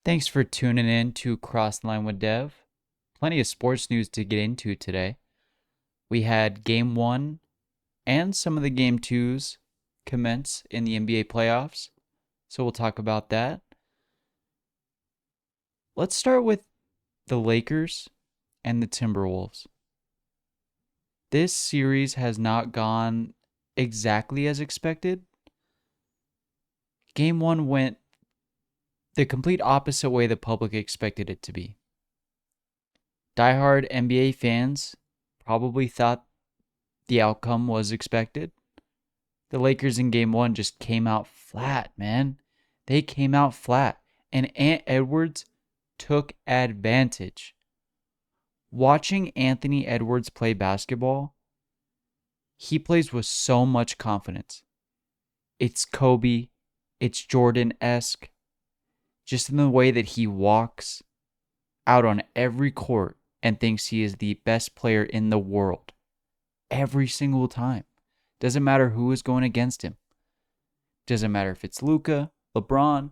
Thanks for tuning in to Cross the Line with Dev. Plenty of sports news to get into today. We had game one and some of the game twos commence in the NBA playoffs, so we'll talk about that. Let's start with the Lakers and the Timberwolves. This series has not gone exactly as expected. Game one went the complete opposite way the public expected it to be. Diehard NBA fans probably thought the outcome was expected. The Lakers in game one just came out flat, man. They came out flat. And Ant Edwards took advantage. Watching Anthony Edwards play basketball, he plays with so much confidence. It's Kobe, it's Jordan-esque, just in the way that he walks out on every court and thinks he is the best player in the world. Every single time. Doesn't matter who is going against him. Doesn't matter if it's Luka, LeBron,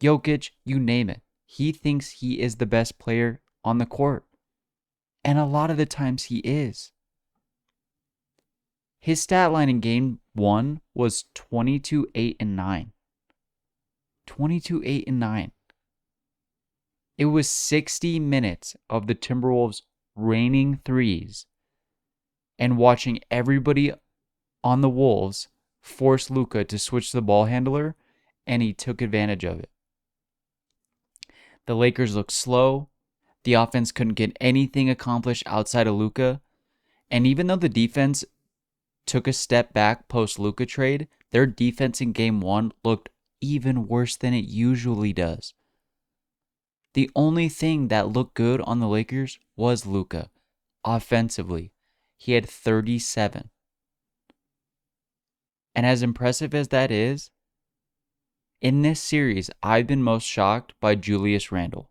Jokic, you name it. He thinks he is the best player on the court. And a lot of the times he is. His stat line in game one was 22, 8, and 9. 22, 8, and 9. It was 60 minutes of the Timberwolves raining threes and watching everybody on the Wolves force Luka to switch to the ball handler, and he took advantage of it. The Lakers looked slow. The offense couldn't get anything accomplished outside of Luka. And even though the defense took a step back post Luka trade, their defense in game one looked even worse than it usually does. The only thing that looked good on the Lakers was Luka. Offensively, he had 37. And as impressive as that is, in this series, I've been most shocked by Julius Randle.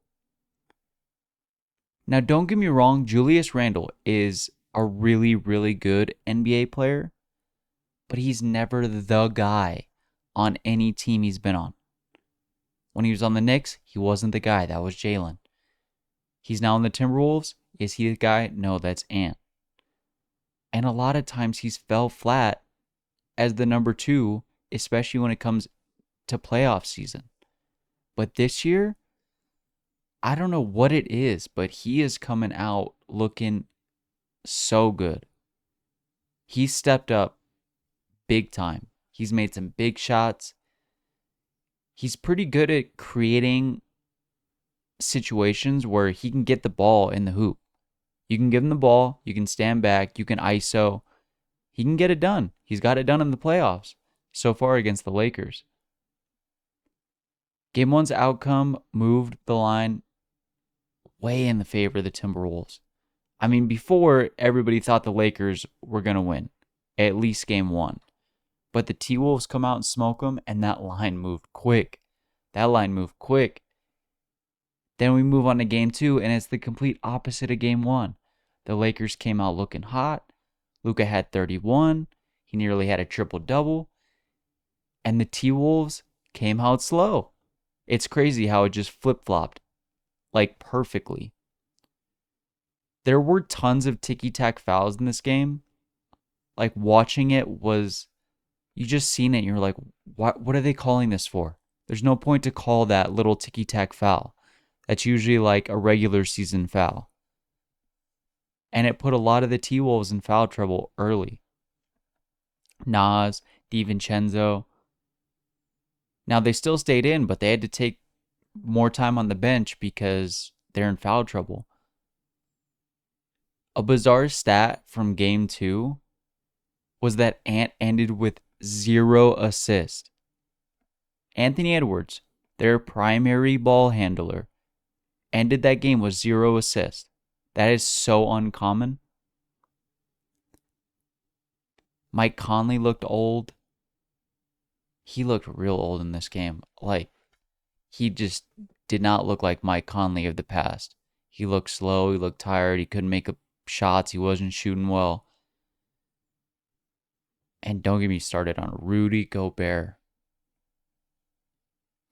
Now, don't get me wrong, Julius Randle is a really, really good NBA player, but he's never the guy on any team he's been on. When he was on the Knicks, he wasn't the guy. That was Jalen. He's now on the Timberwolves. Is he the guy? No, that's Ant. And a lot of times he's fell flat as the number two, especially when it comes to playoff season. But this year, I don't know what it is, but he is coming out looking so good. He's stepped up big time. He's made some big shots. He's pretty good at creating situations where he can get the ball in the hoop. You can give him the ball, you can stand back, you can ISO. He can get it done. He's got it done in the playoffs so far against the Lakers. Game one's outcome moved the line way in the favor of the Timberwolves. I mean, before, everybody thought the Lakers were going to win, at least game one. But the T-Wolves come out and smoke them, and that line moved quick. Then we move on to game two, and it's the complete opposite of game one. The Lakers came out looking hot. Luka had 31. He nearly had a triple-double. And the T-Wolves came out slow. It's crazy how it just flip-flopped, like perfectly. There were tons of ticky-tack fouls in this game. Like, watching it was, you just seen it and you're like, what are they calling this for? There's no point to call that little ticky-tack foul. That's usually like a regular season foul. And it put a lot of the T-Wolves in foul trouble early. Nas, DiVincenzo. Now, they still stayed in, but they had to take more time on the bench because they're in foul trouble. A bizarre stat from game two was that Ant ended with 0 assists. Anthony Edwards, their primary ball handler, ended that game with 0 assists. That is so uncommon. Mike Conley looked old. He looked real old in this game. Like, he just did not look like Mike Conley of the past. He looked slow. He looked tired. He couldn't make up shots. He wasn't shooting well. And don't get me started on Rudy Gobert.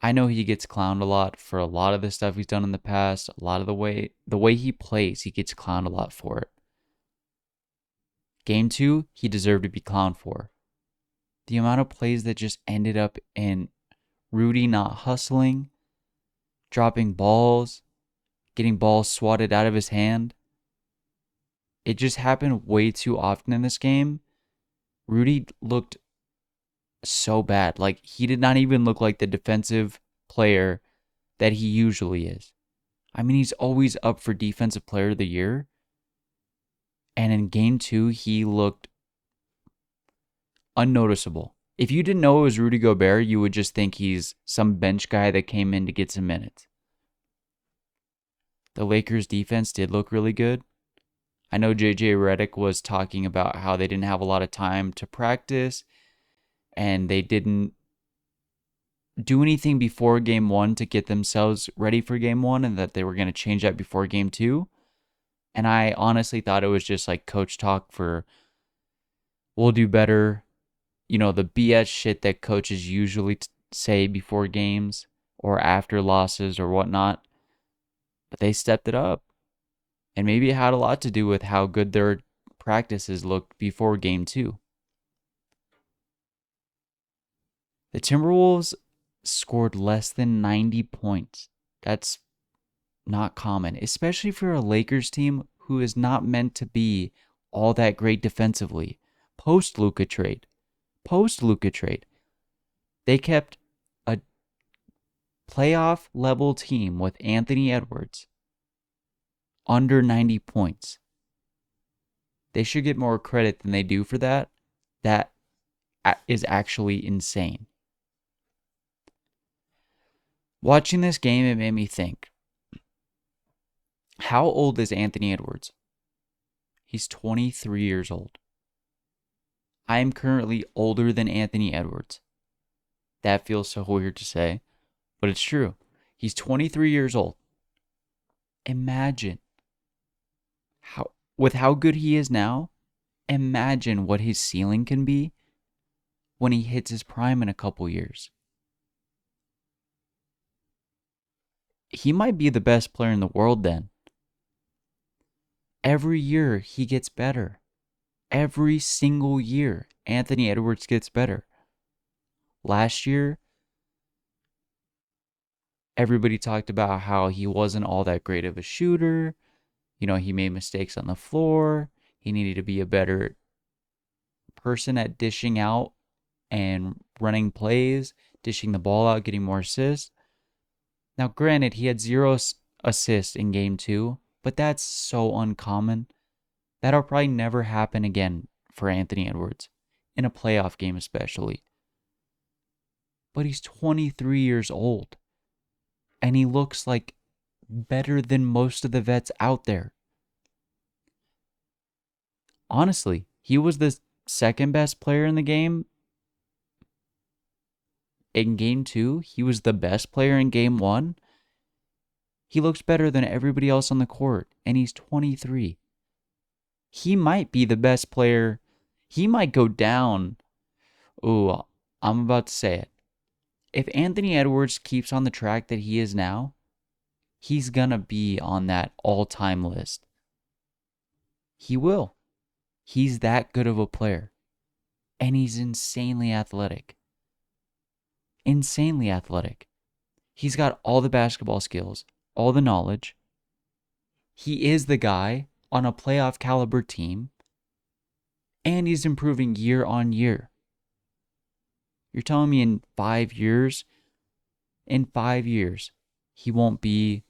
I know he gets clowned a lot for a lot of the stuff he's done in the past. A lot of the way he plays, he gets clowned a lot for it. Game 2, he deserved to be clowned for. The amount of plays that just ended up in Rudy not hustling, dropping balls, getting balls swatted out of his hand. It just happened way too often in this game. Rudy looked so bad. Like, he did not even look like the defensive player that he usually is. I mean, he's always up for Defensive Player of the Year. And in game 2, he looked unnoticeable. If you didn't know it was Rudy Gobert, you would just think he's some bench guy that came in to get some minutes. The Lakers defense did look really good. I know JJ Redick was talking about how they didn't have a lot of time to practice and they didn't do anything before game 1 to get themselves ready for game 1 and that they were going to change that before game 2. And I honestly thought it was just like coach talk for we'll do better. You know, the BS shit that coaches usually say before games or after losses or whatnot. But they stepped it up. And maybe it had a lot to do with how good their practices looked before game 2. The Timberwolves scored less than 90 points. That's not common, especially for a Lakers team who is not meant to be all that great defensively. Post-Luka trade, they kept a playoff-level team with Anthony Edwards under 90 points. They should get more credit than they do for that. That is actually insane. Watching this game, it made me think, how old is Anthony Edwards? He's 23 years old. I am currently older than Anthony Edwards. That feels so weird to say, but it's true. He's 23 years old. Imagine with how good he is now, imagine what his ceiling can be when he hits his prime in a couple years. He might be the best player in the world then. Every year he gets better. Every single year, Anthony Edwards gets better. Last year, everybody talked about how he wasn't all that great of a shooter. You know, he made mistakes on the floor. He needed to be a better person at dishing out and running plays, dishing the ball out, getting more assists. Now, granted, he had 0 assists in game 2, but that's so uncommon. That'll probably never happen again for Anthony Edwards, in a playoff game especially. But he's 23 years old, and he looks like better than most of the vets out there. Honestly, he was the second best player in the game. In game 2, he was the best player in game 1. He looks better than everybody else on the court, and he's 23. He might be the best player. He might go down. Ooh, I'm about to say it. If Anthony Edwards keeps on the track that he is now, he's gonna be on that all-time list. He will. He's that good of a player. And he's insanely athletic. Insanely athletic. He's got all the basketball skills, all the knowledge. He is the guy on a playoff caliber team. And he's improving year on year. You're telling me in 5 years, he won't be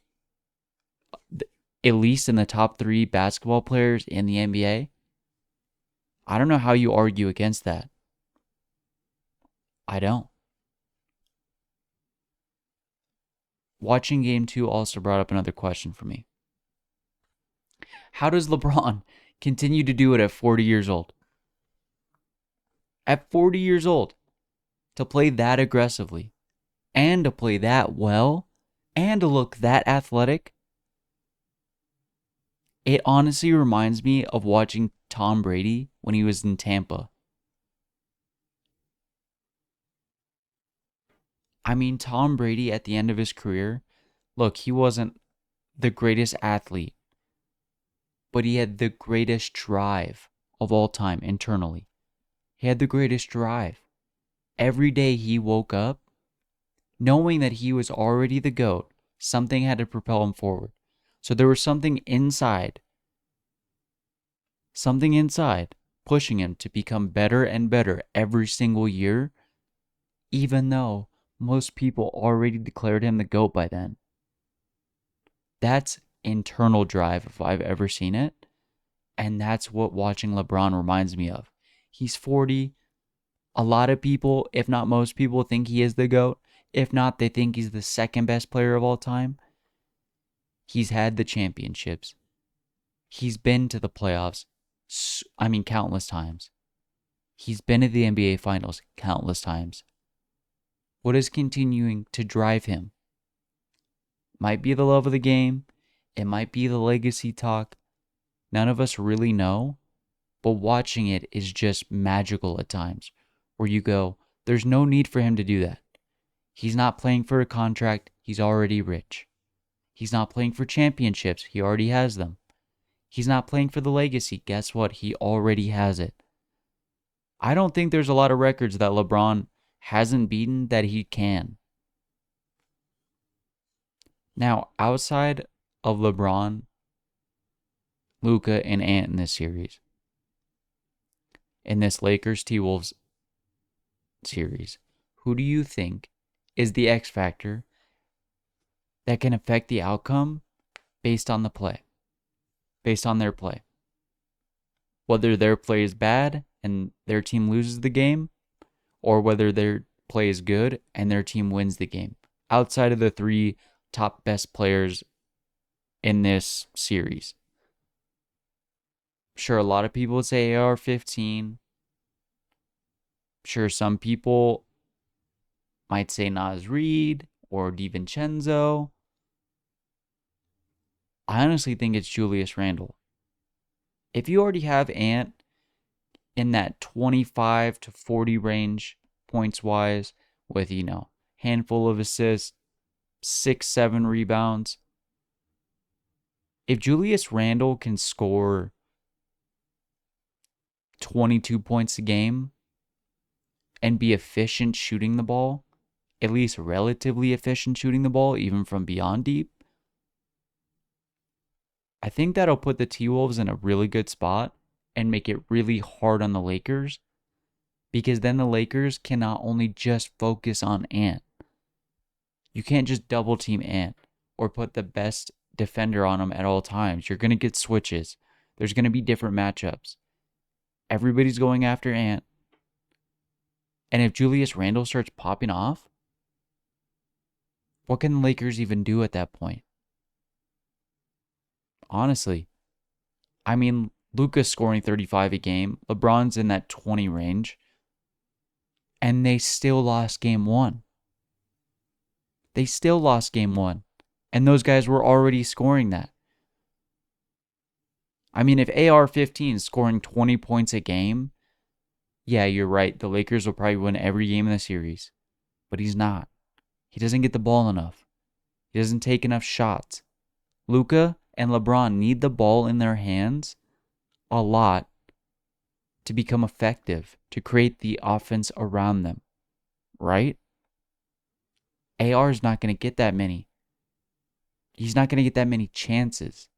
at least in the top 3 basketball players in the NBA? I don't know how you argue against that. I don't. Watching game 2 also brought up another question for me. How does LeBron continue to do it at 40 years old? At 40 years old, to play that aggressively, and to play that well, and to look that athletic, it honestly reminds me of watching Tom Brady when he was in Tampa. I mean, Tom Brady at the end of his career, look, he wasn't the greatest athlete, but he had the greatest drive of all time internally. He had the greatest drive. Every day he woke up knowing that he was already the GOAT, something had to propel him forward. So there was something inside pushing him to become better and better every single year, even though most people already declared him the GOAT by then. That's internal drive if I've ever seen it. And that's what watching LeBron reminds me of. He's 40. A lot of people, if not most people, think he is the GOAT. If not, they think he's the second best player of all time. He's had the championships. He's been to the playoffs, countless times. He's been to the NBA Finals countless times. What is continuing to drive him? Might be the love of the game. It might be the legacy talk. None of us really know. But watching it is just magical at times. Where you go, there's no need for him to do that. He's not playing for a contract. He's already rich. He's not playing for championships. He already has them. He's not playing for the legacy. Guess what? He already has it. I don't think there's a lot of records that LeBron hasn't beaten that he can. Now, outside of LeBron, Luka, and Ant in this series, in this Lakers T-Wolves series, who do you think is the X factor that can affect the outcome based on the play, based on their play? Whether their play is bad and their team loses the game, or whether their play is good and their team wins the game. Outside of the three top best players in this series. Sure, a lot of people would say AR-15. Sure, some people might say Naz Reid or DiVincenzo. I honestly think it's Julius Randle. If you already have Ant in that 25 to 40 range points-wise with, handful of assists, 6-7 rebounds, if Julius Randle can score 22 points a game and be efficient shooting the ball, at least relatively efficient shooting the ball, even from beyond deep, I think that'll put the T-Wolves in a really good spot and make it really hard on the Lakers, because then the Lakers can not only just focus on Ant. You can't just double team Ant or put the best defender on him at all times. You're going to get switches. There's going to be different matchups. Everybody's going after Ant. And if Julius Randle starts popping off, what can the Lakers even do at that point? Honestly, Luka's scoring 35 a game. LeBron's in that 20 range. And they still lost game one. And those guys were already scoring that. If AR-15 is scoring 20 points a game, yeah, you're right. The Lakers will probably win every game in the series. But he's not. He doesn't get the ball enough. He doesn't take enough shots. Luka and LeBron need the ball in their hands a lot to become effective, to create the offense around them. Right? AR is not going to get that many. He's not going to get that many chances.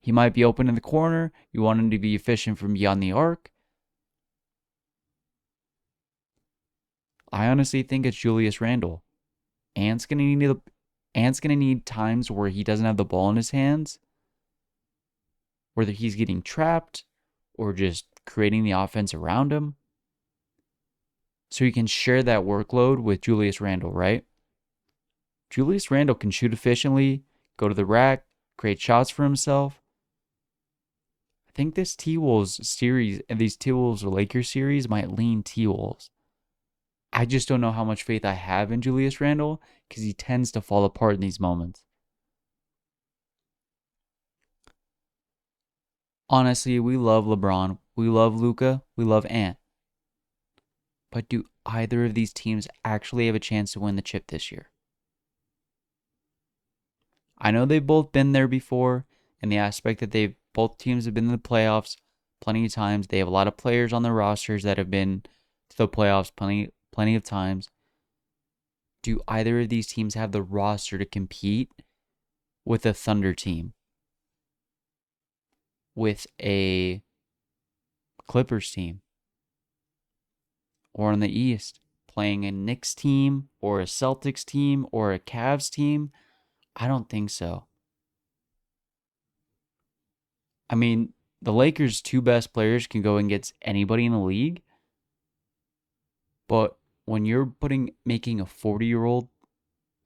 He might be open in the corner. You want him to be efficient from beyond the arc. I honestly think it's Julius Randle. Ant's going to need times where he doesn't have the ball in his hands, whether he's getting trapped or just creating the offense around him, so he can share that workload with Julius Randle, right? Julius Randle can shoot efficiently, go to the rack, create shots for himself. I think this T-Wolves series and these T-Wolves Lakers series might lean T-Wolves. I just don't know how much faith I have in Julius Randle because he tends to fall apart in these moments. Honestly, we love LeBron. We love Luka. We love Ant. But do either of these teams actually have a chance to win the chip this year? I know they've both been there before in the aspect that both teams have been in the playoffs plenty of times. They have a lot of players on their rosters that have been to the playoffs plenty of times. Do either of these teams have the roster to compete with a Thunder team? With a Clippers team? Or in the East, playing a Knicks team or a Celtics team or a Cavs team? I don't think so. I mean, the Lakers' two best players can go against anybody in the league. But when you're making a 40-year-old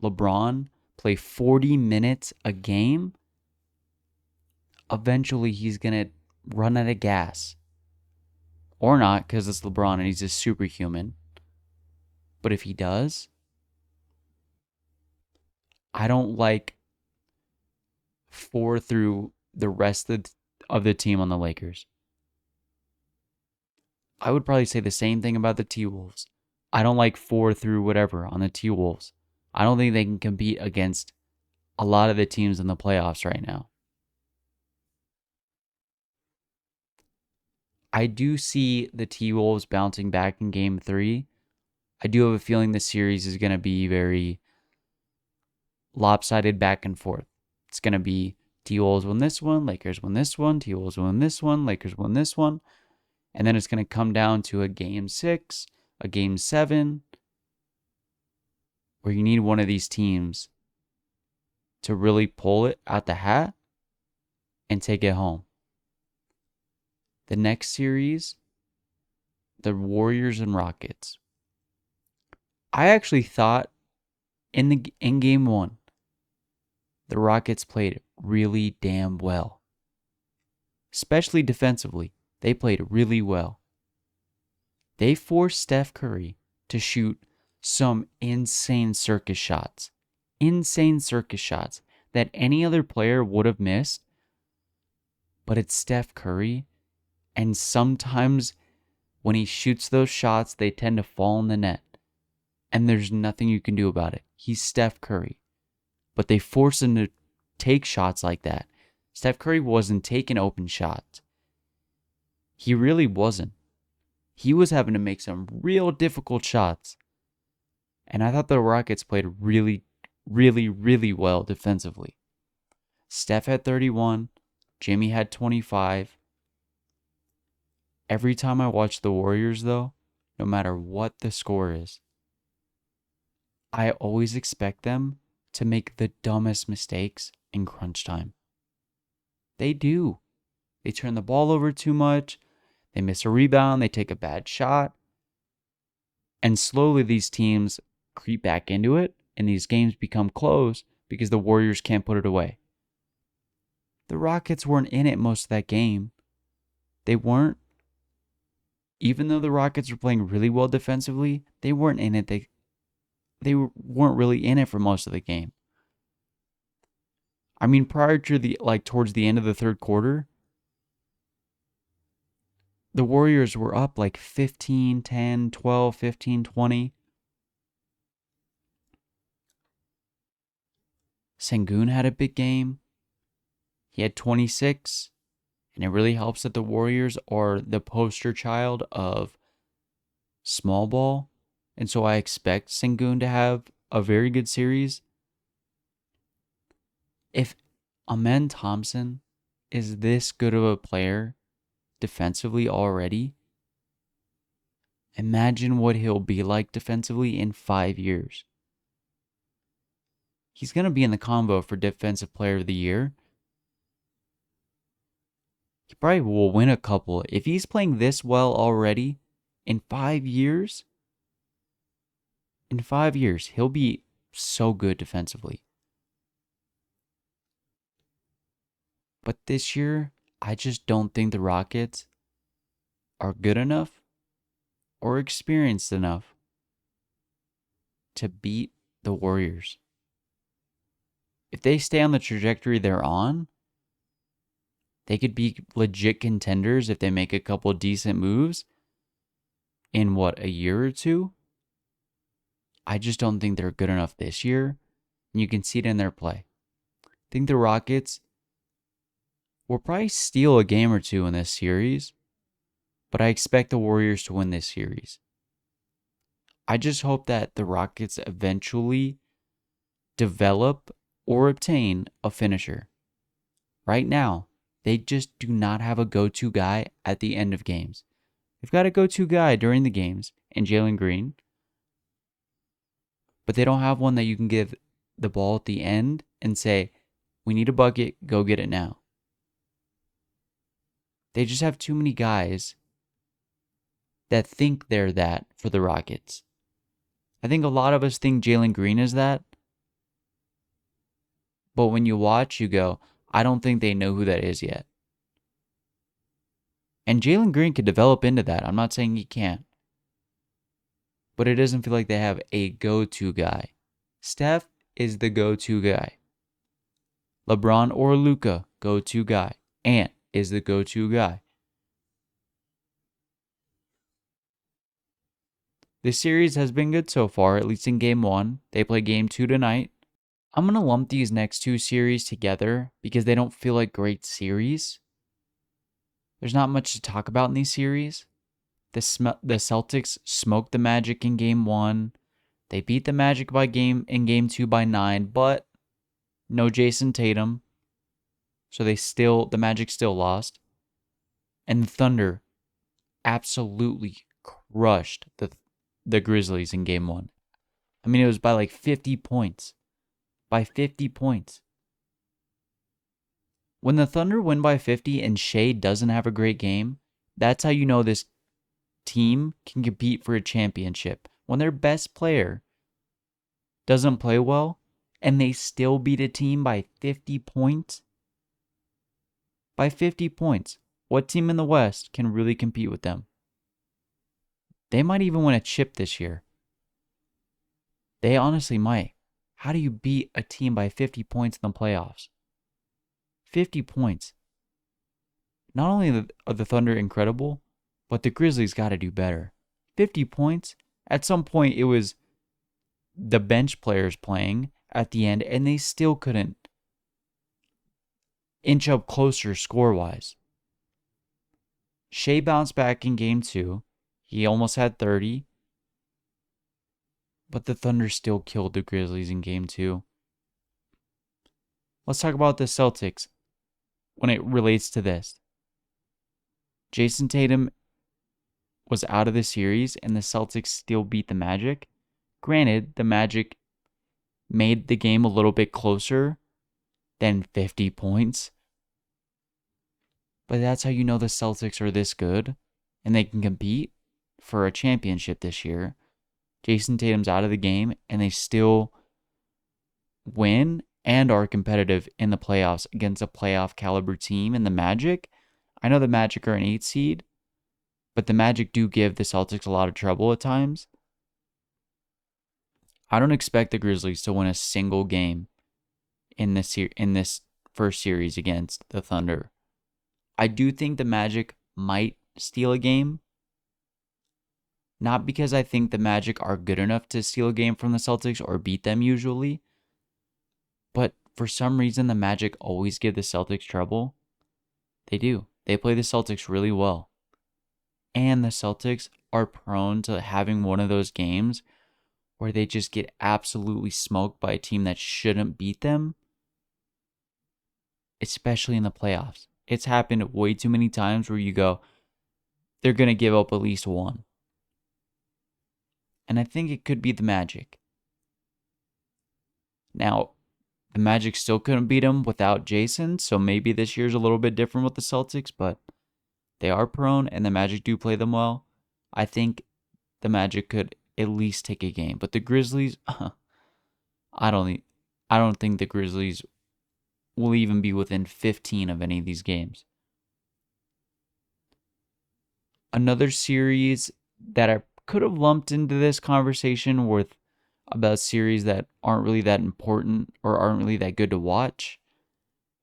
LeBron play 40 minutes a game, eventually he's going to run out of gas. Or not, because it's LeBron and he's a superhuman. But if he does, I don't like 4 through the rest of the team on the Lakers. I would probably say the same thing about the T-Wolves. I don't like 4 through whatever on the T-Wolves. I don't think they can compete against a lot of the teams in the playoffs right now. I do see the T-Wolves bouncing back in Game 3. I do have a feeling the series is going to be very lopsided back and forth. It's going to be T-Wolves win this one, Lakers win this one, T-Wolves win this one, Lakers win this one. And then it's going to come down to a Game 6, a Game 7, where you need one of these teams to really pull it out the hat and take it home. The next series, the Warriors and Rockets. I actually thought in Game 1, the Rockets played really damn well. Especially defensively. They played really well. They forced Steph Curry to shoot some insane circus shots. Insane circus shots that any other player would have missed. But it's Steph Curry. And sometimes when he shoots those shots, they tend to fall in the net. And there's nothing you can do about it. He's Steph Curry. But they force him to take shots like that. Steph Curry wasn't taking open shots. He really wasn't. He was having to make some real difficult shots. And I thought the Rockets played really, really, really well defensively. Steph had 31. Jimmy had 25. Every time I watch the Warriors, though, no matter what the score is, I always expect them to make the dumbest mistakes in crunch time. They do. They turn the ball over too much. They miss a rebound. They take a bad shot. And slowly these teams creep back into it, and these games become close because the Warriors can't put it away. The Rockets weren't in it most of that game. They weren't. Even though the Rockets were playing really well defensively, they weren't in it. They weren't really in it for most of the game. I mean, prior to towards the end of the third quarter, the Warriors were up like 15, 10, 12, 15, 20. Sengun had a big game. He had 26. And it really helps that the Warriors are the poster child of small ball. And so I expect Sengun to have a very good series. If Amen Thompson is this good of a player defensively already, imagine what he'll be like defensively in 5 years. He's going to be in the combo for Defensive Player of the Year. He probably will win a couple. If he's playing this well already, in 5 years, he'll be so good defensively. But this year, I just don't think the Rockets are good enough or experienced enough to beat the Warriors. If they stay on the trajectory they're on, they could be legit contenders if they make a couple decent moves. in a year or two. I just don't think they're good enough this year. And you can see it in their play. I think the Rockets will probably steal a game or two in this series, but I expect the Warriors to win this series. I just hope that the Rockets eventually develop or obtain a finisher. Right now, they just do not have a go-to guy at the end of games. They've got a go-to guy during the games in Jalen Green, but they don't have one that you can give the ball at the end and say, we need a bucket, go get it now. They just have too many guys that think they're that for the Rockets. I think a lot of us think Jalen Green is that, but when you watch, you go, I don't think they know who that is yet. And Jalen Green could develop into that. I'm not saying he can't. But it doesn't feel like they have a go-to guy. Steph is the go-to guy. LeBron or Luka, go-to guy. Ant is the go-to guy. This series has been good so far, at least in Game 1. They play Game 2 tonight. I'm going to lump these next two series together because they don't feel like great series. There's not much to talk about in these series. The Celtics smoked the Magic in Game 1. They beat the Magic in Game 2 by 9, but no Jason Tatum. So the Magic still lost. And the Thunder absolutely crushed the Grizzlies in Game 1. I mean, it was by like 50 points. By 50 points. When the Thunder win by 50 and Shea doesn't have a great game, that's how you know this team can compete for a championship. When their best player doesn't play well and they still beat a team by 50 points. By 50 points. What team in the West can really compete with them? They might even win a chip this year. They honestly might. How do you beat a team by 50 points in the playoffs? 50 points. Not only are the Thunder incredible, but the Grizzlies got to do better. 50 points? At some point, it was the bench players playing at the end, and they still couldn't inch up closer score-wise. Shea bounced back in Game 2. He almost had 30. But the Thunder still killed the Grizzlies in Game 2. Let's talk about the Celtics when it relates to this. Jason Tatum was out of the series and the Celtics still beat the Magic. Granted, the Magic made the game a little bit closer than 50 points. But that's how you know the Celtics are this good and they can compete for a championship this year. Jason Tatum's out of the game and they still win and are competitive in the playoffs against a playoff caliber team in the Magic. I know the Magic are an 8 seed, but the Magic do give the Celtics a lot of trouble at times. I don't expect the Grizzlies to win a single game in this first series against the Thunder. I do think the Magic might steal a game. Not because I think the Magic are good enough to steal a game from the Celtics or beat them usually, but for some reason the Magic always give the Celtics trouble. They do. They play the Celtics really well. And the Celtics are prone to having one of those games where they just get absolutely smoked by a team that shouldn't beat them, especially in the playoffs. It's happened way too many times where you go, they're going to give up at least one. And I think it could be the Magic. Now, the Magic still couldn't beat them without Jason, so maybe this year's a little bit different with the Celtics, but they are prone and the Magic do play them well. I think the Magic could at least take a game. But the Grizzlies, I don't think the Grizzlies will even be within 15 of any of these games. Another series that I could have lumped into this conversation with about series that aren't really that important or aren't really that good to watch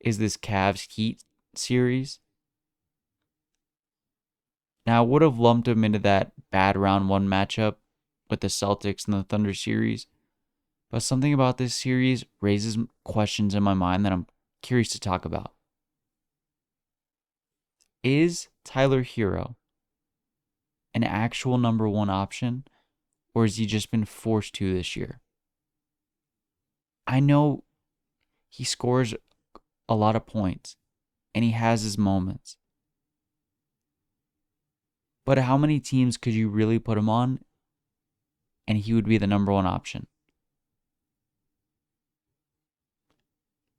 is this Cavs Heat series. Now, I would have lumped them into that bad round one matchup with the Celtics and the Thunder series. But something about this series raises questions in my mind that I'm curious to talk about. Is Tyler Herro an actual number one option, or has he just been forced to this year? I know he scores a lot of points, and he has his moments. But how many teams could you really put him on, and he would be the number one option?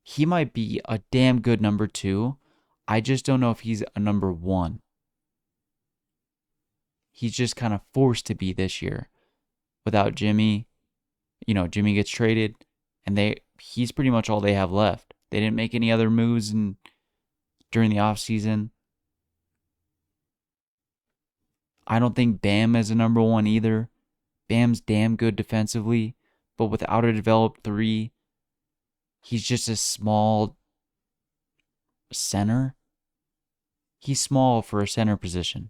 He might be a damn good number two. I just don't know if he's a number one. He's just kind of forced to be this year. Without Jimmy, Jimmy gets traded, and he's pretty much all they have left. They didn't make any other moves during the offseason. I don't think Bam is a number one either. Bam's damn good defensively, but without a developed three, he's just a small center. He's small for a center position.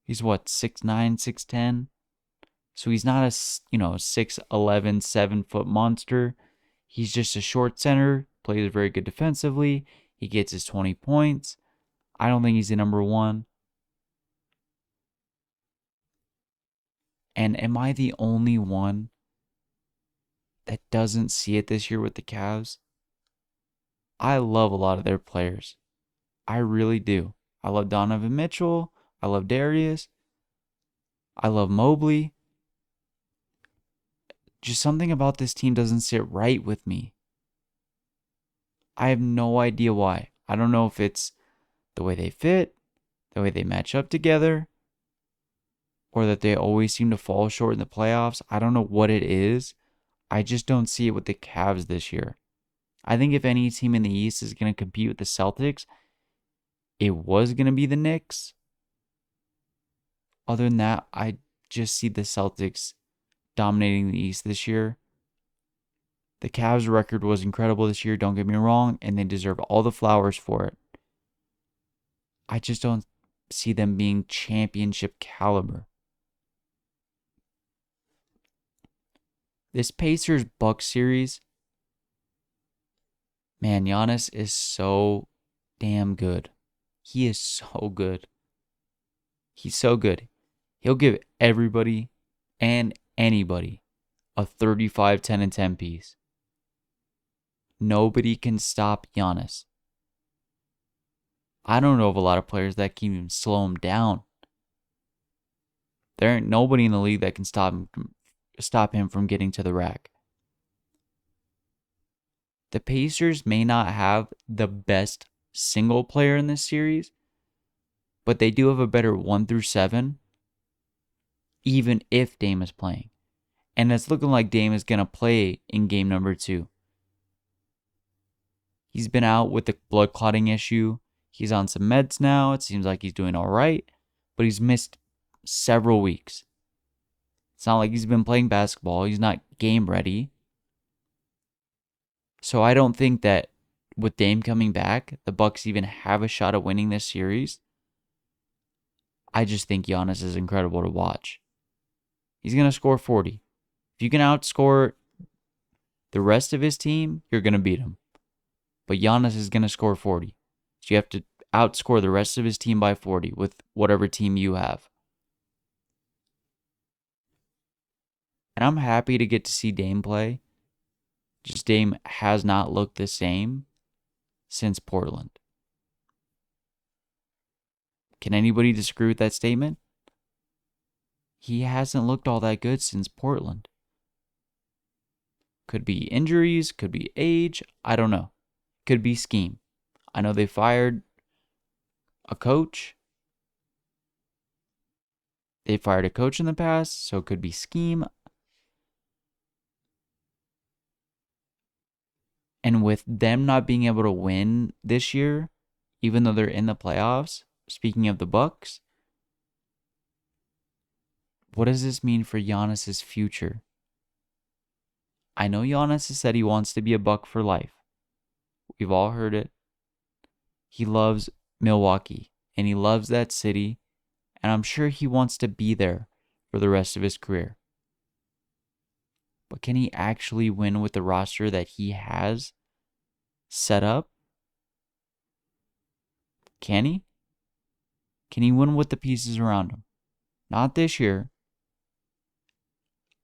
He's 6'9", 6'10". So he's not a 6'11", 7-foot monster. He's just a short center, plays very good defensively. He gets his 20 points. I don't think he's the number one. And am I the only one that doesn't see it this year with the Cavs? I love a lot of their players. I really do. I love Donovan Mitchell. I love Darius. I love Mobley. Just something about this team doesn't sit right with me. I have no idea why. I don't know if it's the way they fit, the way they match up together, or that they always seem to fall short in the playoffs. I don't know what it is. I just don't see it with the Cavs this year. I think if any team in the East is going to compete with the Celtics, it was going to be the Knicks. Other than that, I just see the Celtics dominating the East this year. The Cavs' record was incredible this year, don't get me wrong, and they deserve all the flowers for it. I just don't see them being championship caliber. This Pacers-Bucks series, man, Giannis is so damn good. He is so good. He's so good. He'll give everybody and anybody a 35, 10, and 10 piece. Nobody can stop Giannis. I don't know of a lot of players that can even slow him down. There ain't nobody in the league that can stop him from getting to the rack. The Pacers may not have the best single player in this series, but they do have a better 1 through 7, even if Dame is playing. And it's looking like Dame is going to play in game number 2. He's been out with the blood clotting issue. He's on some meds now. It seems like he's doing all right, but he's missed several weeks. It's not like he's been playing basketball. He's not game ready. So I don't think that with Dame coming back, the Bucks even have a shot at winning this series. I just think Giannis is incredible to watch. He's going to score 40. If you can outscore the rest of his team, you're going to beat him. But Giannis is going to score 40. So you have to outscore the rest of his team by 40 with whatever team you have. And I'm happy to get to see Dame play. Just Dame has not looked the same since Portland. Can anybody disagree with that statement? He hasn't looked all that good since Portland. Could be injuries, could be age, I don't know. Could be scheme. I know they fired a coach. They fired a coach in the past, so it could be scheme. And with them not being able to win this year, even though they're in the playoffs, speaking of the Bucks, what does this mean for Giannis' future? I know Giannis has said he wants to be a Buck for life. We've all heard it. He loves Milwaukee, and he loves that city, And I'm sure he wants to be there for the rest of his career. But can he actually win with the roster that he has set up? Can he? Can he win with the pieces around him? Not this year.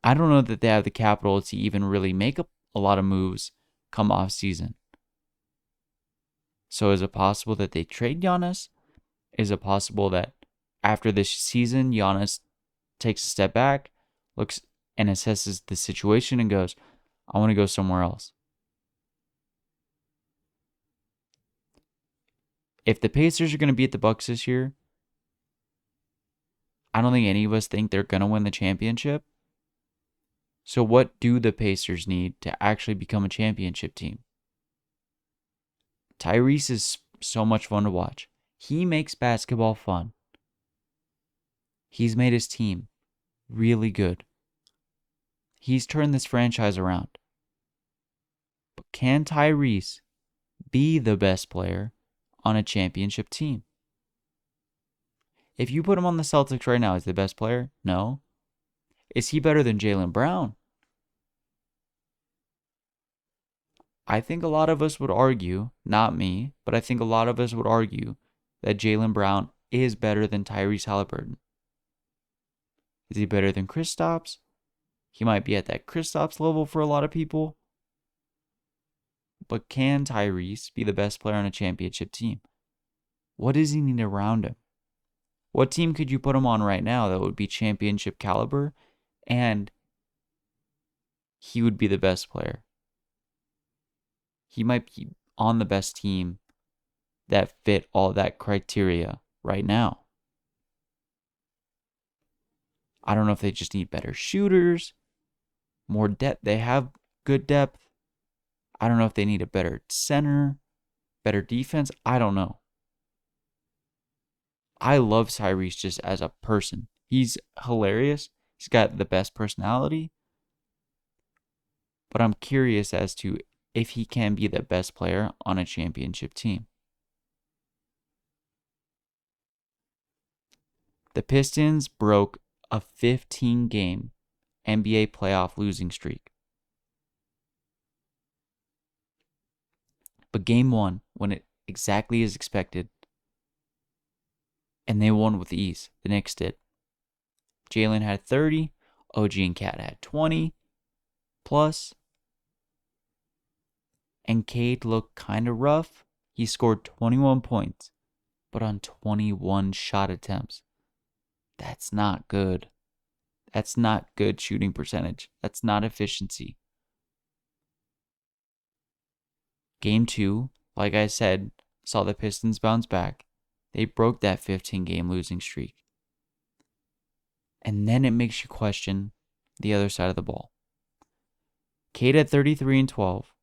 I don't know that they have the capital to even really make a lot of moves come off season. So is it possible that they trade Giannis? Is it possible that after this season, Giannis takes a step back, looks and assesses the situation and goes, I want to go somewhere else? If the Pacers are going to beat the Bucks this year, I don't think any of us think they're going to win the championship. So what do the Pacers need to actually become a championship team? Tyrese is so much fun to watch. He makes basketball fun. He's made his team really good. He's turned this franchise around. But can Tyrese be the best player on a championship team? If you put him on the Celtics right now, is he the best player? No. Is he better than Jaylen Brown? I think a lot of us would argue, not me, but I think a lot of us would argue that Jaylen Brown is better than Tyrese Haliburton. Is he better than Kristaps? He might be at that Kristaps level for a lot of people. But can Tyrese be the best player on a championship team? What does he need around him? What team could you put him on right now that would be championship caliber and he would be the best player? He might be on the best team that fit all that criteria right now. I don't know if they just need better shooters, more depth. They have good depth. I don't know if they need a better center, better defense. I don't know. I love Tyrese just as a person. He's hilarious. He's got the best personality. But I'm curious as to if he can be the best player on a championship team. The Pistons broke a 15-game NBA playoff losing streak. But game one went it exactly as expected, and they won with ease. The Knicks did. Jalen had 30. OG and Cat had 20 plus. And Cade looked kind of rough. He scored 21 points, but on 21 shot attempts. That's not good. That's not good shooting percentage. That's not efficiency. Game 2, like I said, saw the Pistons bounce back. They broke that 15-game losing streak. And then it makes you question the other side of the ball. Cade had 33 and 12.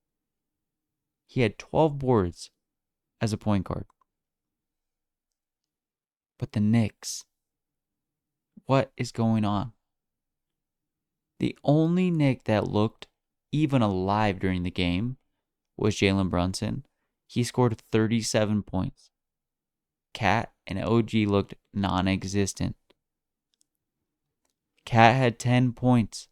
He had 12 boards as a point guard. But the Knicks, what is going on? The only Knick that looked even alive during the game was Jalen Brunson. He scored 37 points. Cat and OG looked non-existent. Cat had 10 points.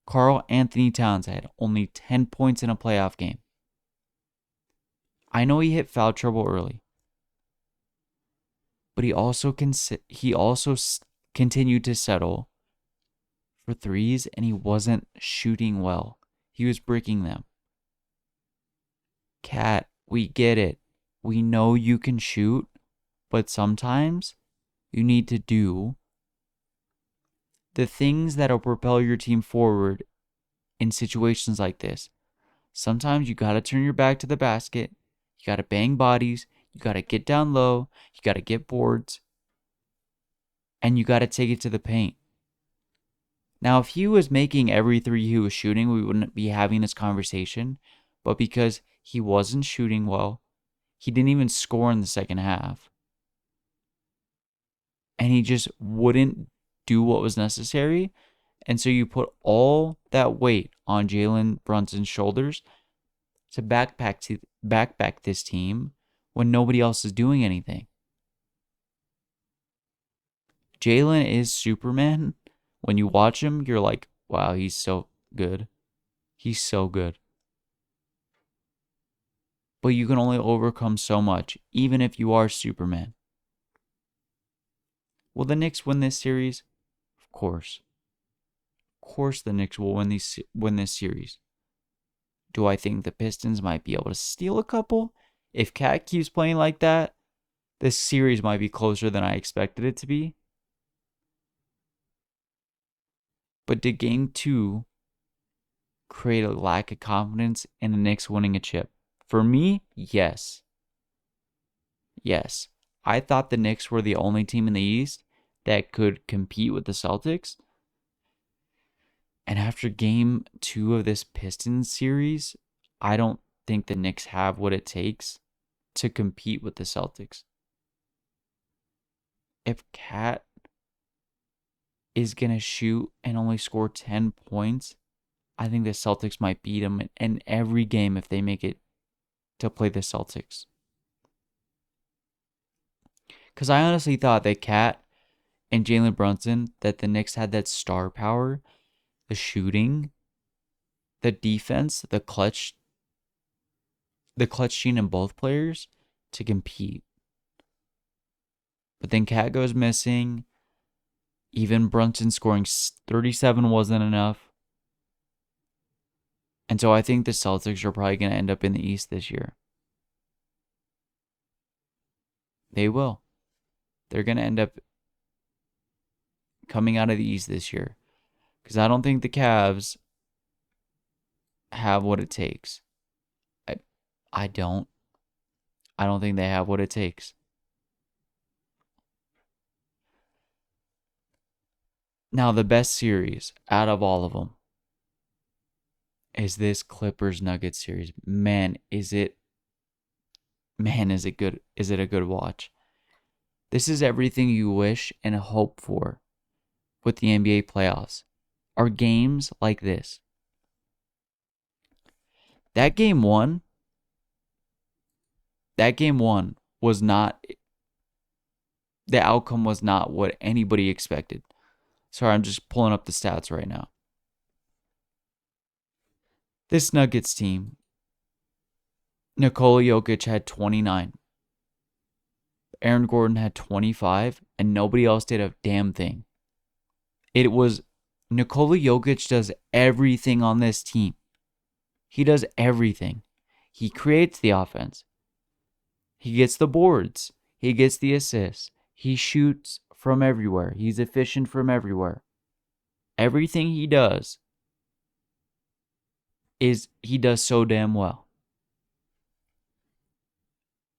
Karl Anthony Towns had only 10 points in a playoff game. I know he hit foul trouble early, but he also continued to settle for threes, and he wasn't shooting well. He was breaking them. Cat, we get it. We know you can shoot, but sometimes you need to do the things that'll propel your team forward in situations like this. Sometimes you got to turn your back to the basket. You got to bang bodies. You got to get down low. You got to get boards. And you got to take it to the paint. Now, if he was making every three he was shooting, we wouldn't be having this conversation. But because he wasn't shooting well, he didn't even score in the second half. And he just wouldn't do what was necessary. And so you put all that weight on Jalen Brunson's shoulders to backpack this team when nobody else is doing anything. Jalen is Superman. When you watch him, you're like, wow, he's so good. He's so good. But you can only overcome so much, even if you are Superman. Will the Knicks win this series? Of course. Of course the Knicks will win this series. Do I think the Pistons might be able to steal a couple? If Cat keeps playing like that, this series might be closer than I expected it to be. But did game 2 create a lack of confidence in the Knicks winning a chip? For me, yes. Yes. I thought the Knicks were the only team in the East that could compete with the Celtics. And after game 2 of this Pistons series, I don't think the Knicks have what it takes to compete with the Celtics. If Cat is going to shoot and only score 10 points, I think the Celtics might beat them in every game if they make it to play the Celtics. Because I honestly thought that Cat and Jalen Brunson, that the Knicks had that star power, the shooting, the defense, the clutch gene in both players to compete. But then Cat goes missing. Even Brunson scoring 37 wasn't enough. And so I think the Celtics are probably going to end up in the East this year. They will. They're going to end up coming out of the East this year. Because I don't think the Cavs have what it takes. I don't think they have what it takes. Now, the best series out of all of them is this Clippers-Nuggets series. Man, is it good? Is it a good watch? This is everything you wish and hope for with the NBA playoffs. Are games like this. That game one was not, the outcome was not what anybody expected. Sorry, I'm just pulling up the stats right now. This Nuggets team, Nikola Jokic had 29. Aaron Gordon had 25, and nobody else did a damn thing. It was Nikola Jokic does everything on this team. He does everything. He creates the offense. He gets the boards. He gets the assists. He shoots from everywhere. He's efficient from everywhere. Everything he does he does so damn well.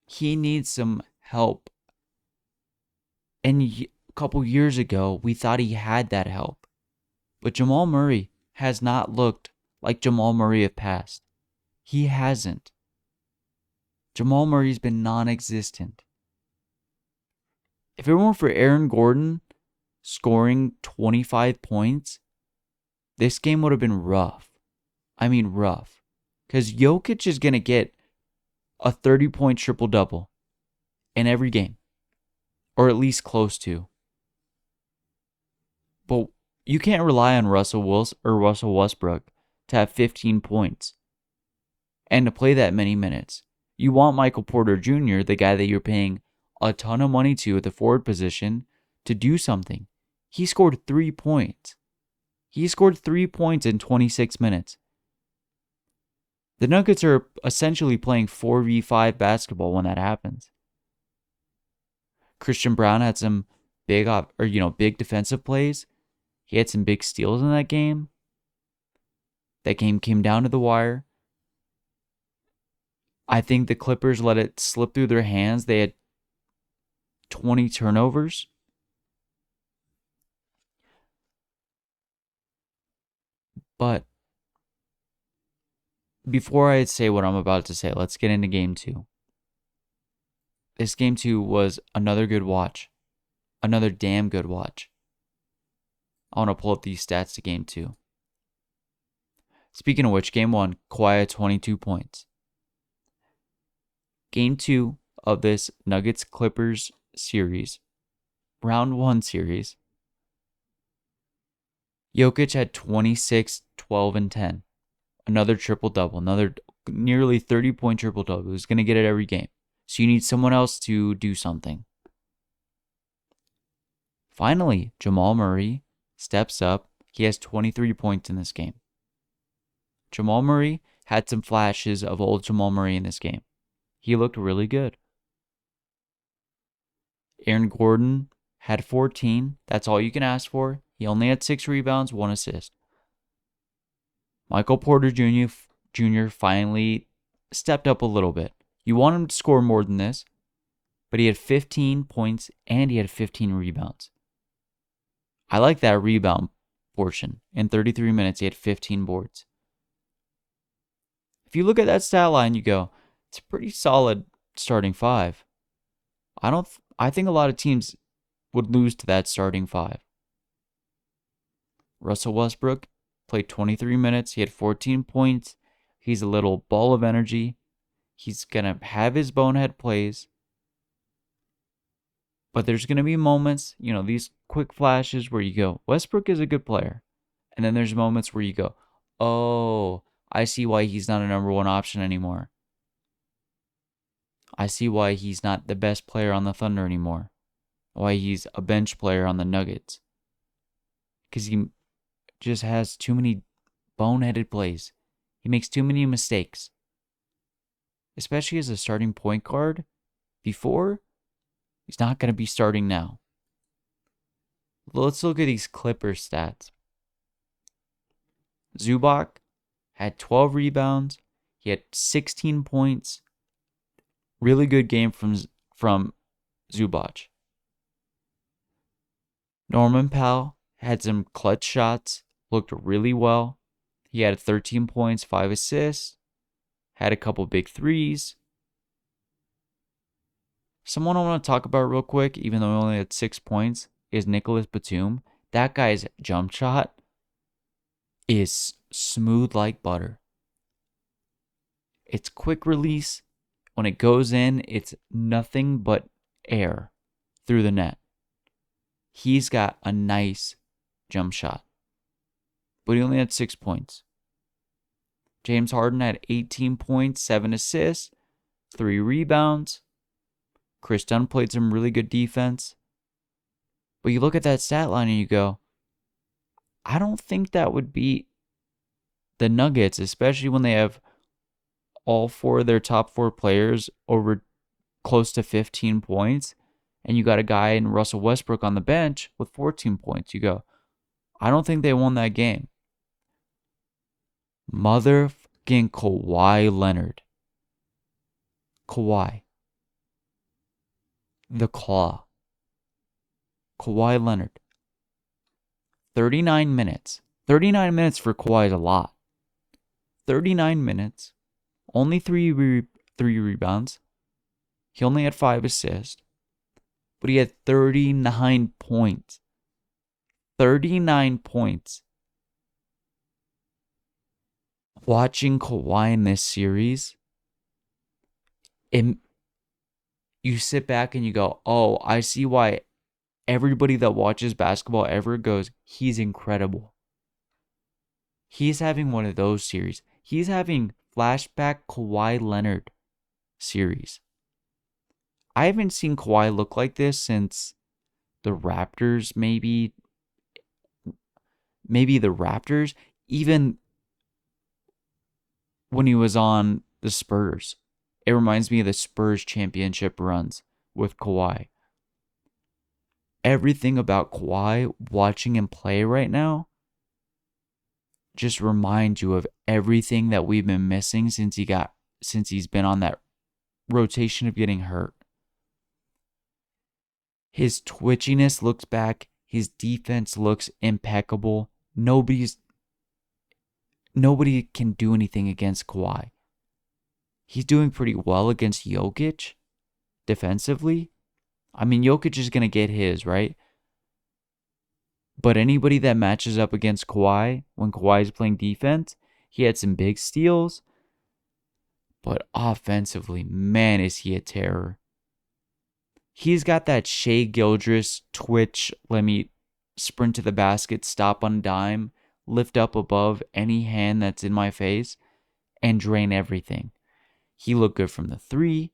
He needs some help. And a couple years ago, we thought he had that help. But Jamal Murray has not looked like Jamal Murray of past. He hasn't. Jamal Murray's been non-existent. If it weren't for Aaron Gordon scoring 25 points, this game would have been rough. I mean rough. Because Jokic is going to get a 30-point triple-double in every game. Or at least close to. But you can't rely on Russell Westbrook to have 15 points and to play that many minutes. You want Michael Porter Jr., the guy that you're paying a ton of money to at the forward position, to do something. He scored 3 points. He scored 3 points in 26 minutes. The Nuggets are essentially playing 4v5 basketball when that happens. Christian Brown had some big defensive plays. He had some big steals in that game. That game came down to the wire. I think the Clippers let it slip through their hands. They had 20 turnovers. But before I say what I'm about to say, let's get into game 2. This game 2 was another good watch. Another damn good watch. I want to pull up these stats to game 2. Speaking of which, game 1, Kawhi had 22 points. Game 2 of this Nuggets-Clippers series, round one series, Jokic had 26, 12, and 10. Another triple-double, another nearly 30-point triple-double. He was going to get it every game. So you need someone else to do something. Finally, Jamal Murray steps up. He has 23 points in this game. Jamal Murray had some flashes of old Jamal Murray in this game. He looked really good. Aaron Gordon had 14. That's all you can ask for. He only had 6 rebounds, 1 assist. Michael Porter Jr. finally stepped up a little bit. You want him to score more than this, but he had 15 points and he had 15 rebounds. I like that rebound portion. In 33 minutes, he had 15 boards. If you look at that stat line, you go, it's a pretty solid starting 5. I think a lot of teams would lose to that starting 5. Russell Westbrook played 23 minutes. He had 14 points. He's a little ball of energy. He's going to have his bonehead plays. But there's going to be moments, these quick flashes where you go, Westbrook is a good player. And then there's moments where you go, oh, I see why he's not a number 1 option anymore. I see why he's not the best player on the Thunder anymore. Why he's a bench player on the Nuggets. Because he just has too many boneheaded plays. He makes too many mistakes. Especially as a starting point guard. Before, he's not going to be starting now. Let's look at these Clippers stats. Zubac had 12 rebounds. He had 16 points. Really good game from Zubac. Norman Powell had some clutch shots. Looked really well. He had 13 points, 5 assists. Had a couple big threes. Someone I want to talk about real quick, even though he only had 6 points, is Nicholas Batum. That guy's jump shot is smooth like butter. It's quick release. When it goes in, it's nothing but air through the net. He's got a nice jump shot. But he only had 6 points. James Harden had 18 points, 7 assists, 3 rebounds. Chris Dunn played some really good defense. But you look at that stat line and you go, I don't think that would beat the Nuggets, especially when they have all 4 of their top 4 players over close to 15 points. And you got a guy in Russell Westbrook on the bench with 14 points. You go, I don't think they won that game. Motherfucking Kawhi Leonard. Kawhi. The Claw. Kawhi Leonard. 39 minutes. 39 minutes for Kawhi is a lot. 39 minutes. Only 3 rebounds. He only had 5 assists. But he had 39 points. 39 points. Watching Kawhi in this series, you sit back and you go, oh, I see why everybody that watches basketball ever goes, he's incredible. He's having one of those series. He's having flashback Kawhi Leonard series. I haven't seen Kawhi look like this since the Raptors, maybe the Raptors, even when he was on the Spurs. It reminds me of the Spurs championship runs with Kawhi. Everything about Kawhi, watching him play right now, just reminds you of everything that we've been missing since he's been on that rotation of getting hurt. His twitchiness looks back. His defense looks impeccable. Nobody can do anything against Kawhi. He's doing pretty well against Jokic defensively. I mean, Jokic is going to get his, right? But anybody that matches up against Kawhi, when Kawhi is playing defense, he had some big steals. But offensively, man, is he a terror. He's got that Shea Gildress twitch, let me sprint to the basket, stop on a dime, lift up above any hand that's in my face, and drain everything. He looked good from the three.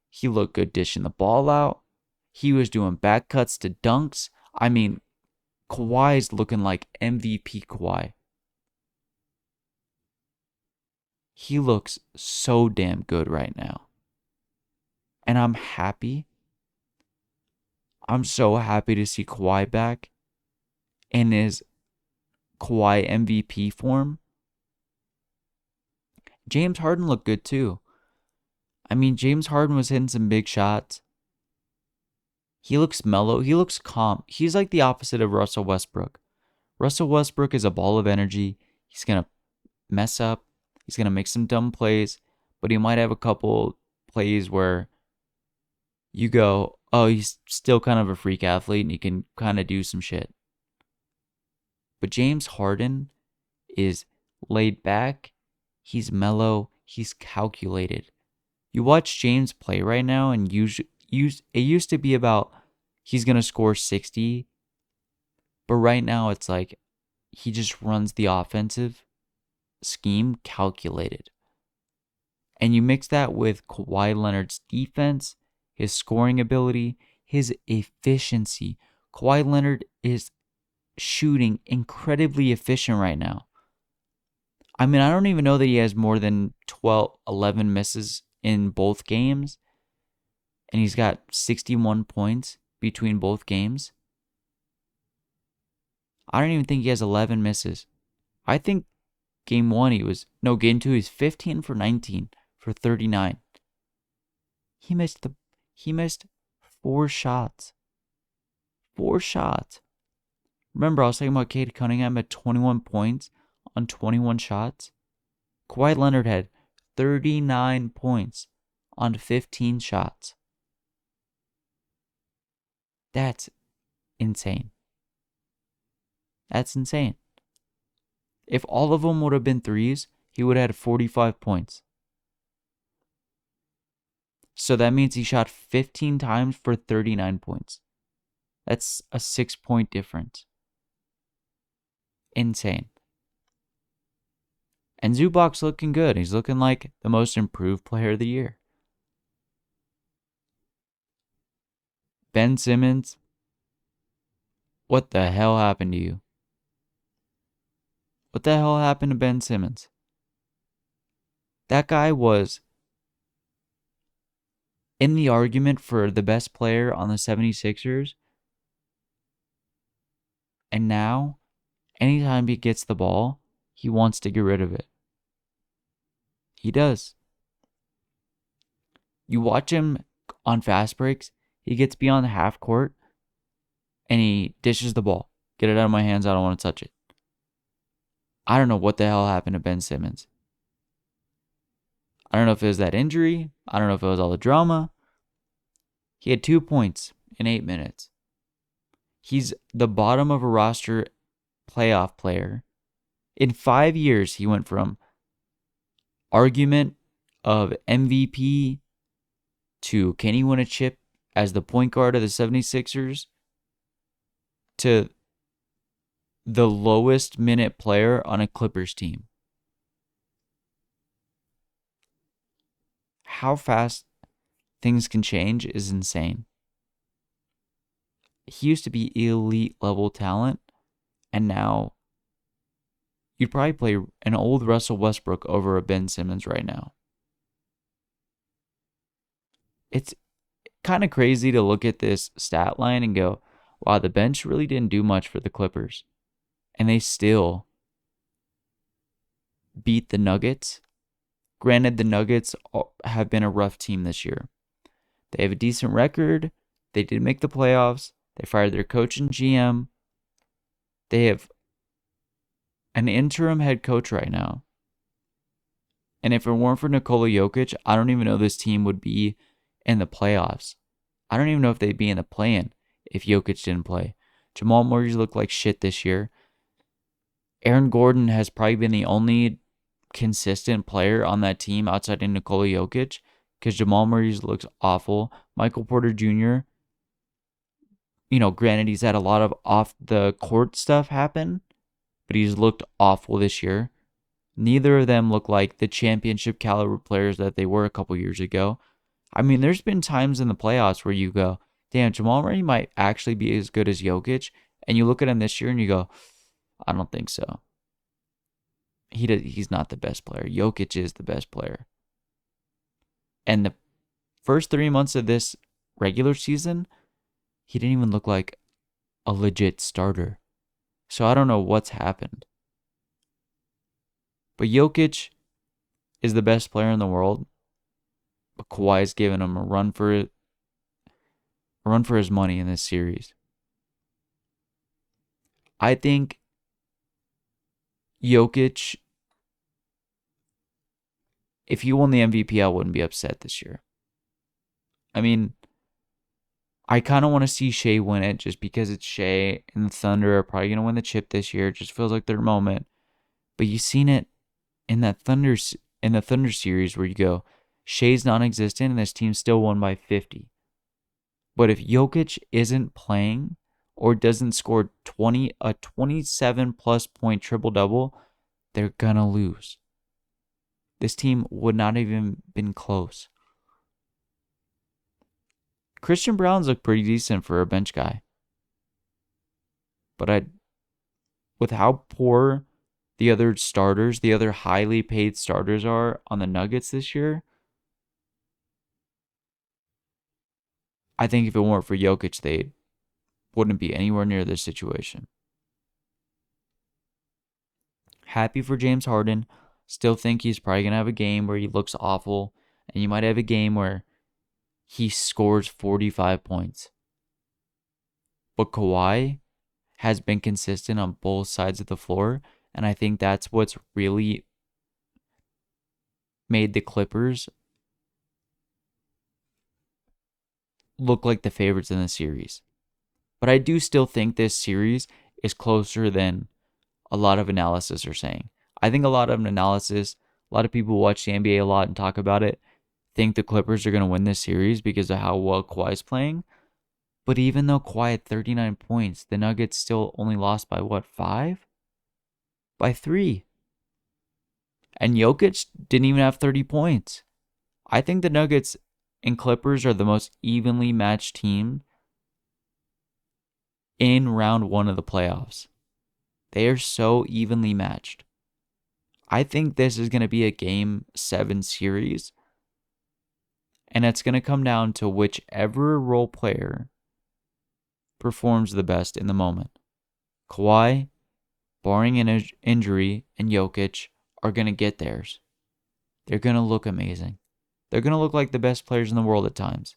He looked good dishing the ball out. He was doing back cuts to dunks. I mean, Kawhi's looking like MVP Kawhi. He looks so damn good right now. And I'm happy. I'm so happy to see Kawhi back in his Kawhi MVP form. James Harden looked good too. I mean, James Harden was hitting some big shots. He looks mellow. He looks calm. He's like the opposite of Russell Westbrook. Russell Westbrook is a ball of energy. He's going to mess up. He's going to make some dumb plays, but he might have a couple plays where you go, oh, he's still kind of a freak athlete and he can kind of do some shit. But James Harden is laid back. He's mellow. He's calculated. You watch James play right now, and it used to be about he's going to score 60. But right now it's like he just runs the offensive scheme calculated. And you mix that with Kawhi Leonard's defense, his scoring ability, his efficiency. Kawhi Leonard is shooting incredibly efficient right now. I mean, I don't even know that he has more than 11 misses in both games. And he's got 61 points between both games. I don't even think he has 11 misses. I think game 2 he's 15 for 19 for 39. He missed 4 shots. 4 shots. Remember, I was talking about Cade Cunningham at 21 points on 21 shots. Kawhi Leonard had 39 points on 15 shots. That's insane. That's insane. If all of them would have been threes, he would have had 45 points. So that means he shot 15 times for 39 points. That's a 6-point difference. Insane. And Zubac's looking good. He's looking like the most improved player of the year. Ben Simmons, what the hell happened to you? What the hell happened to Ben Simmons? That guy was in the argument for the best player on the 76ers. And now, anytime he gets the ball, he wants to get rid of it. He does. You watch him on fast breaks, he gets beyond the half court, and he dishes the ball. Get it out of my hands, I don't want to touch it. I don't know what the hell happened to Ben Simmons. I don't know if it was that injury. I don't know if it was all the drama. He had 2 points in 8 minutes. He's the bottom of a roster playoff player. In 5 years, he went from argument of MVP to can he win a chip as the point guard of the 76ers to the lowest minute player on a Clippers team. How fast things can change is insane. He used to be elite level talent, and now you'd probably play an old Russell Westbrook over a Ben Simmons right now. It's kind of crazy to look at this stat line and go, wow, the bench really didn't do much for the Clippers. And they still beat the Nuggets. Granted, the Nuggets have been a rough team this year. They have a decent record. They did make the playoffs. They fired their coach and GM. They have an interim head coach right now. And if it weren't for Nikola Jokic, I don't even know this team would be in the playoffs. I don't even know if they'd be in the play-in if Jokic didn't play. Jamal Murray's looked like shit this year. Aaron Gordon has probably been the only consistent player on that team outside of Nikola Jokic because Jamal Murray's looks awful. Michael Porter Jr., Granted, he's had a lot of off the court stuff happen, but he's looked awful this year. Neither of them look like the championship caliber players that they were a couple years ago. I mean, there's been times in the playoffs where you go, damn, Jamal Murray might actually be as good as Jokic. And you look at him this year and you go, I don't think so. He's not the best player. Jokic is the best player. And the first 3 months of this regular season, he didn't even look like a legit starter. So I don't know what's happened. But Jokic is the best player in the world. But Kawhi's giving him a run for his money in this series. I think Jokic, if he won the MVP, I wouldn't be upset this year. I mean, I kind of want to see Shea win it just because it's Shea and the Thunder are probably going to win the chip this year. It just feels like their moment. But you've seen it in the Thunder series where you go, Shea's non-existent and this team still won by 50. But if Jokic isn't playing or doesn't score a 27 plus point triple-double, they're going to lose. This team would not have even been close. Christian Brown's looked pretty decent for a bench guy. But with how poor the other highly paid starters are on the Nuggets this year, I think if it weren't for Jokic, they wouldn't be anywhere near this situation. Happy for James Harden. Still think he's probably going to have a game where he looks awful. And you might have a game where he scores 45 points. But Kawhi has been consistent on both sides of the floor. And I think that's what's really made the Clippers look like the favorites in the series. But I do still think this series is closer than a lot of analysis are saying. I think a lot of people watch the NBA a lot and talk about it, think the Clippers are going to win this series because of how well Kawhi's playing. But even though Kawhi had 39 points, the Nuggets still only lost by 5? By 3. And Jokic didn't even have 30 points. I think the Nuggets and Clippers are the most evenly matched team in round 1 of the playoffs. They are so evenly matched. I think this is going to be a Game 7 series. And it's going to come down to whichever role player performs the best in the moment. Kawhi, barring an injury, and Jokic are going to get theirs. They're going to look amazing. They're going to look like the best players in the world at times.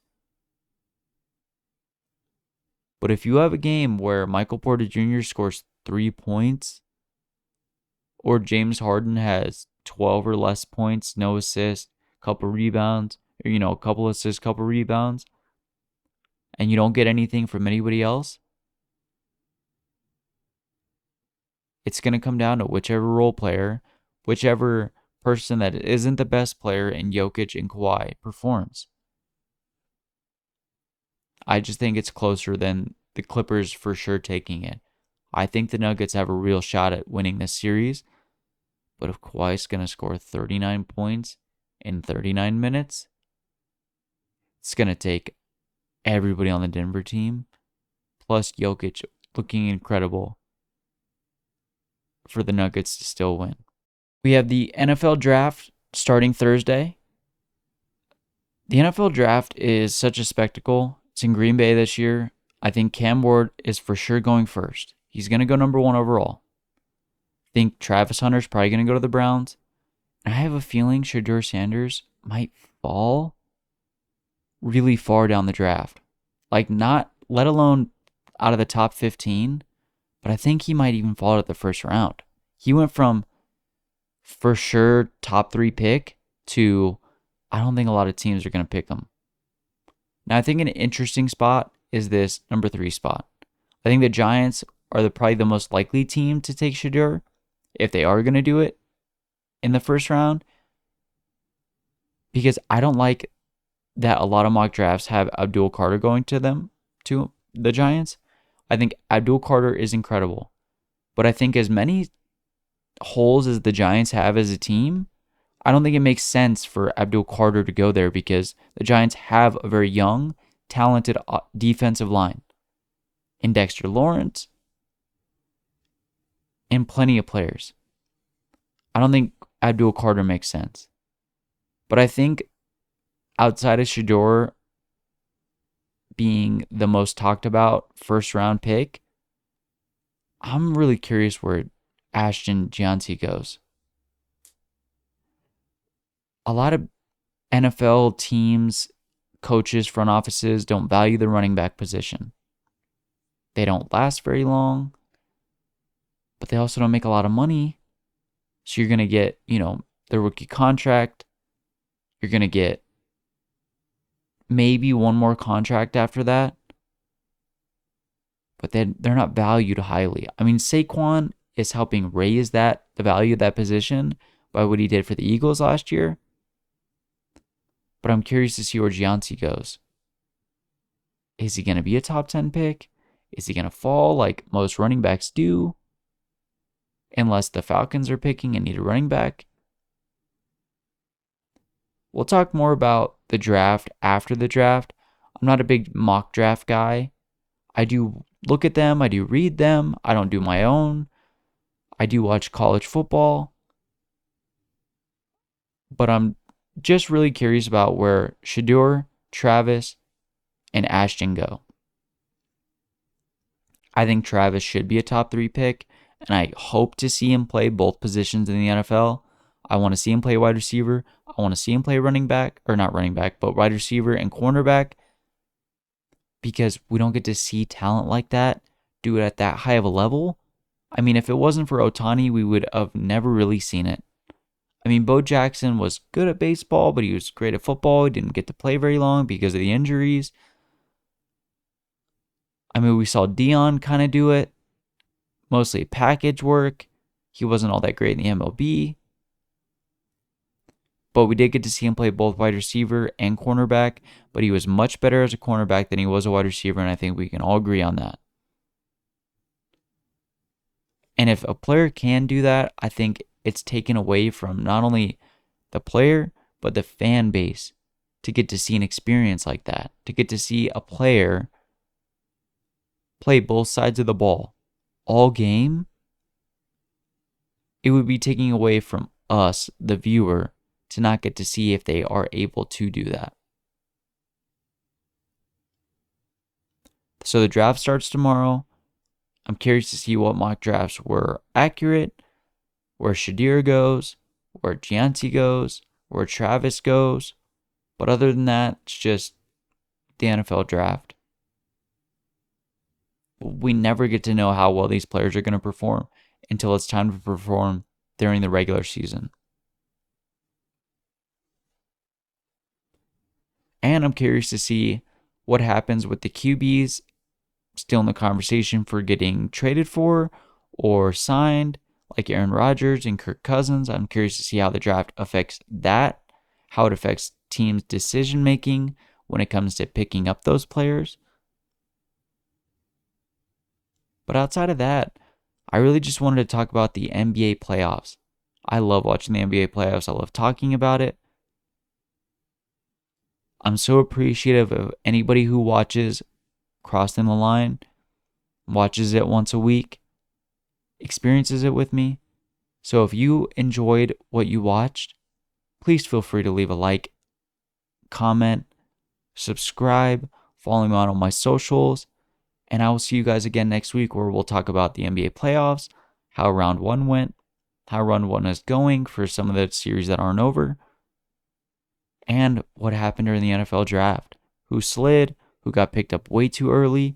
But if you have a game where Michael Porter Jr. scores 3 points, or James Harden has 12 or less points, no assists, couple rebounds, or a couple assists, couple rebounds, and you don't get anything from anybody else, it's going to come down to whichever role player, whichever person that isn't the best player in Jokic and Kawhi performs. I just think it's closer than the Clippers for sure taking it. I think the Nuggets have a real shot at winning this series, but if Kawhi's going to score 39 points in 39 minutes, it's going to take everybody on the Denver team, plus Jokic looking incredible, for the Nuggets to still win. We have the NFL draft starting Thursday. The NFL draft is such a spectacle. It's in Green Bay this year. I think Cam Ward is for sure going first. He's going to go number 1 overall. I think Travis Hunter's probably going to go to the Browns. And I have a feeling Shedeur Sanders might fall really far down the draft. Like, not, let alone out of the top 15, but I think he might even fall out of the first round. He went from for sure top 3 pick to I don't think a lot of teams are going to pick him. Now, I think an interesting spot is this number 3 spot. I think the Giants are probably the most likely team to take Shedeur if they are going to do it in the first round, because I don't like that a lot of mock drafts have Abdul Carter going to them the Giants. I think Abdul Carter is incredible. But I think as many holes as the Giants have as a team, I don't think it makes sense for Abdul Carter to go there because the Giants have a very young, talented defensive line in Dexter Lawrence and plenty of players. I don't think Abdul Carter makes sense. But I think outside of Shedeur being the most talked about first round pick, I'm really curious where Ashton Gianti goes. A lot of NFL teams, coaches, front offices don't value the running back position. They don't last very long, but they also don't make a lot of money. So you're going to get, the rookie contract. You're going to get maybe one more contract after that. But they're not valued highly. I mean, Saquon is helping raise the value of that position by what he did for the Eagles last year. But I'm curious to see where Gianti goes. Is he going to be a top 10 pick? Is he going to fall like most running backs do? Unless the Falcons are picking and need a running back. We'll talk more about the draft after the draft. I'm not a big mock draft guy. I do look at them. I do read them. I don't do my own. I do watch college football. But I'm just really curious about where Shedeur, Travis, and Ashton go. I think Travis should be a top 3 pick, and I hope to see him play both positions in the NFL. I want to see him play wide receiver. I want to see him play running back, or not running back, but wide receiver and cornerback, because we don't get to see talent like that do it at that high of a level. I mean, if it wasn't for Ohtani, we would have never really seen it. I mean, Bo Jackson was good at baseball, but he was great at football. He didn't get to play very long because of the injuries. I mean, we saw Dion kind of do it. Mostly package work. He wasn't all that great in the MLB. But we did get to see him play both wide receiver and cornerback. But he was much better as a cornerback than he was a wide receiver, and I think we can all agree on that. And if a player can do that, I think it's taken away from not only the player, but the fan base to get to see an experience like that. To get to see a player play both sides of the ball all game, it would be taking away from us, the viewer, to not get to see if they are able to do that. So the draft starts tomorrow. I'm curious to see what mock drafts were accurate, where Shedeur goes, where Gianti goes, where Travis goes. But other than that, it's just the NFL draft. We never get to know how well these players are going to perform until it's time to perform during the regular season. And I'm curious to see what happens with the QBs still in the conversation for getting traded for or signed, like Aaron Rodgers and Kirk Cousins. I'm curious to see how the draft affects that, how it affects teams' decision making when it comes to picking up those players. But outside of that, I really just wanted to talk about the NBA playoffs. I love watching the NBA playoffs. I love talking about it. I'm so appreciative of anybody who watches Crossing the Line, watches it once a week, experiences it with me. So if you enjoyed what you watched, please feel free to leave a like, comment, subscribe, follow me on all my socials, and I will see you guys again next week where we'll talk about the NBA playoffs, how round 1 went, how round 1 is going for some of the series that aren't over, and what happened during the NFL draft. Who slid, who got picked up way too early.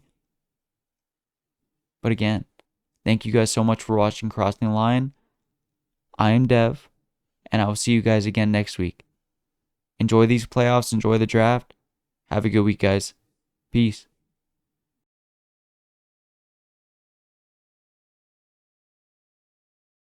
But again, thank you guys so much for watching Crossing the Line. I am Dev, and I will see you guys again next week. Enjoy these playoffs, enjoy the draft. Have a good week, guys. Peace.